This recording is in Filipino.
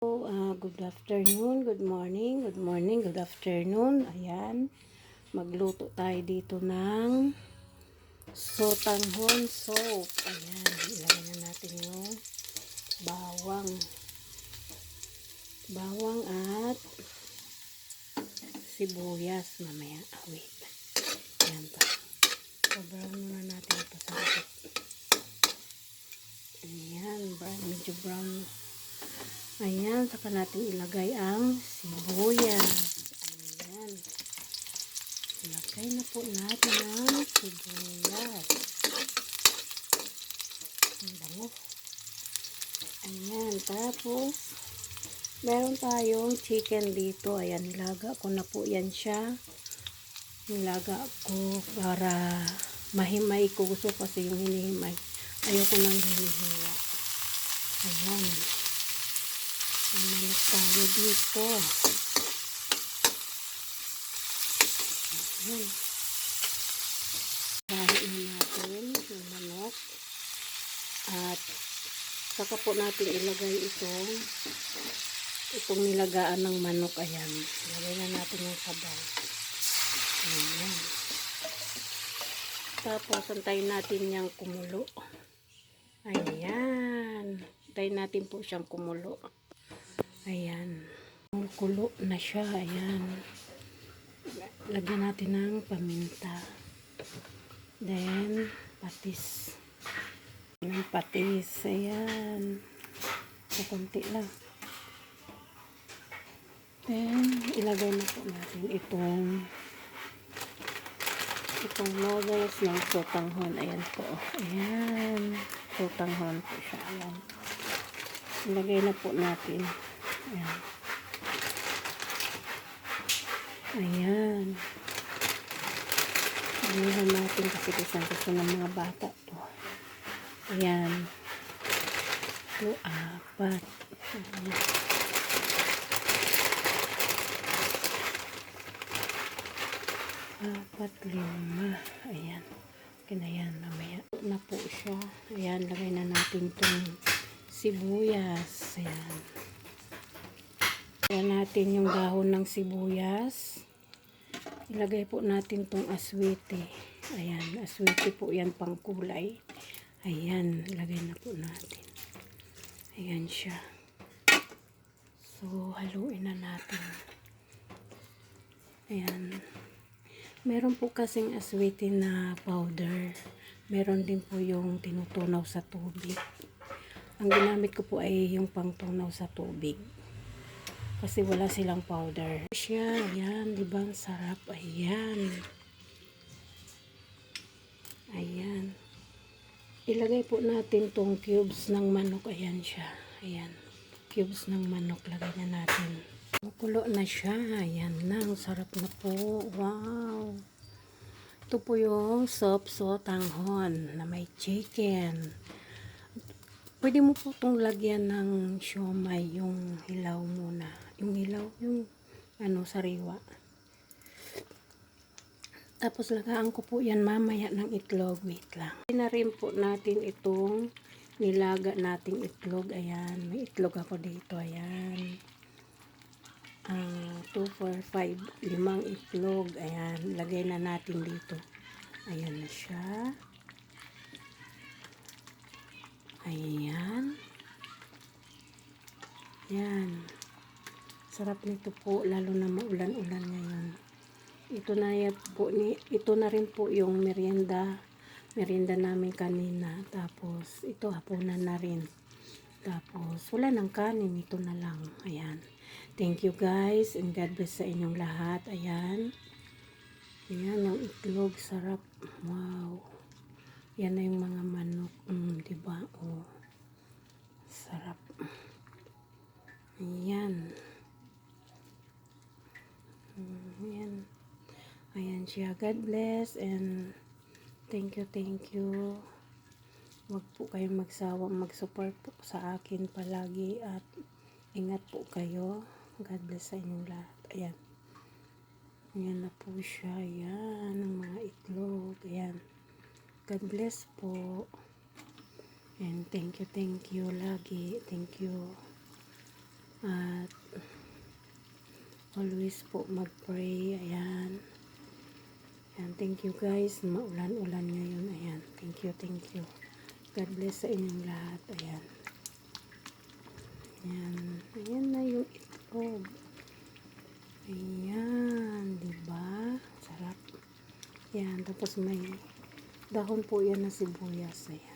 Good afternoon, good morning, good afternoon. Ayan, magluto tayo dito ng sotanghon soup. Ayan, ilagay na natin yung bawang. Bawang at sibuyas mamaya. Wait. Ayan pa. So-brown muna natin ito sa likod. Ayan, medyo brown. Ayan, saka natin ilagay ang sibuyas. Ayan. Ilagay na po natin ang sibuyas. Ang bango. Ayan, tapos meron tayong chicken dito. Ayan, nilaga ko na po yan siya. Nilaga ko para mahimay ko. Gusto kasi yung hinihimay. Ayoko nang hinihiwa. Ayan. Manok tayo dito. Ayan. Dahil na natin yung manok. At saka po natin ilagay itong nilagaan ng manok. Ayan. Ilagay na natin yung sabaw. Ayan. Tapos antayin natin yung kumulo. Ayan. Antayin natin po siyang kumulo. Ayan. Kulo na siya. Ayan. Lagyan natin ng paminta. Then, patis. Ng patis. Ayan. So, konti lang. Then, ilagay na po natin itong noodles ng sotanghon. Ayan po. Ayan. Sotanghon po siya. Ayan. Ilagay na po natin. Ayan. Ayan. Ayan natin kasi gusto ng mga bata to. Ayan. Ito, 4. Ayan. 4, 5. Ayan. Okay na yan. Mamaya na po siya. Ayan. Lagay na natin itong sibuyas. Ayan. Lagyan natin yung dahon ng sibuyas. Ilagay po natin tong aswete. Ayan, aswete po yan pang kulay. Ayan, ilagay na po natin. Ayan siya. So, haluin na natin. Ayan. Meron po kasing aswete na powder. Meron din po yung tinutunaw sa tubig. Ang ginamit ko po ay yung pangtunaw sa tubig. Kasi wala silang powder. Siya, ayan, di ba? Sarap. Ayan. Ayan. Ilagay po natin tong cubes ng manok. Ayan siya. Ayan. Cubes ng manok. Lagay na natin. Kulo na siya. Ayan na. Sarap na po. Wow. Ito po yung soup sotanghon na may chicken. Pwede mo po itong lagyan ng siomay, yung hilaw muna. Yung hilaw, yung sariwa. Tapos lagaan ko po yan mamaya ng itlog. Wait lang. Na rin po natin itong nilaga nating itlog. Ayan, may itlog ako dito. Ayan. 2, 4, 5, 5 itlog. Ayan, lagay na natin dito. Ayan na siya. Ayan. Yan. Sarap nito po, lalo na maulan-ulan ngayon. Ito na rin po yung merienda namin kanina. Tapos, ito hapunan na rin. Tapos, wala nang kanin. Ito na lang. Ayan. Thank you guys. And God bless sa inyong lahat. Ayan. Ayan, yung itlog. Sarap. Wow. Yan na yung mga manok. Diba? Oh. Sarap. Ayan. Ayan. Ayan siya. God bless and thank you. Huwag po kayong magsawang mag-support po sa akin palagi at ingat po kayo. God bless sa inyong lahat. Ayan. Ayan na po siya. Ayan. Ang mga itlog. Ayan. God bless po. And thank you lagi. Thank you. At always po mag-pray. Ayan. Ayan. Thank you guys. Maulan-ulan ngayon. Ayan. Thank you, thank you. God bless sa inyong lahat. Ayan. Ayan. Ayan na yung itlog. Ayan. Diba? Sarap. Ayan. Tapos may dahon po yan na sibuyas. Ayan.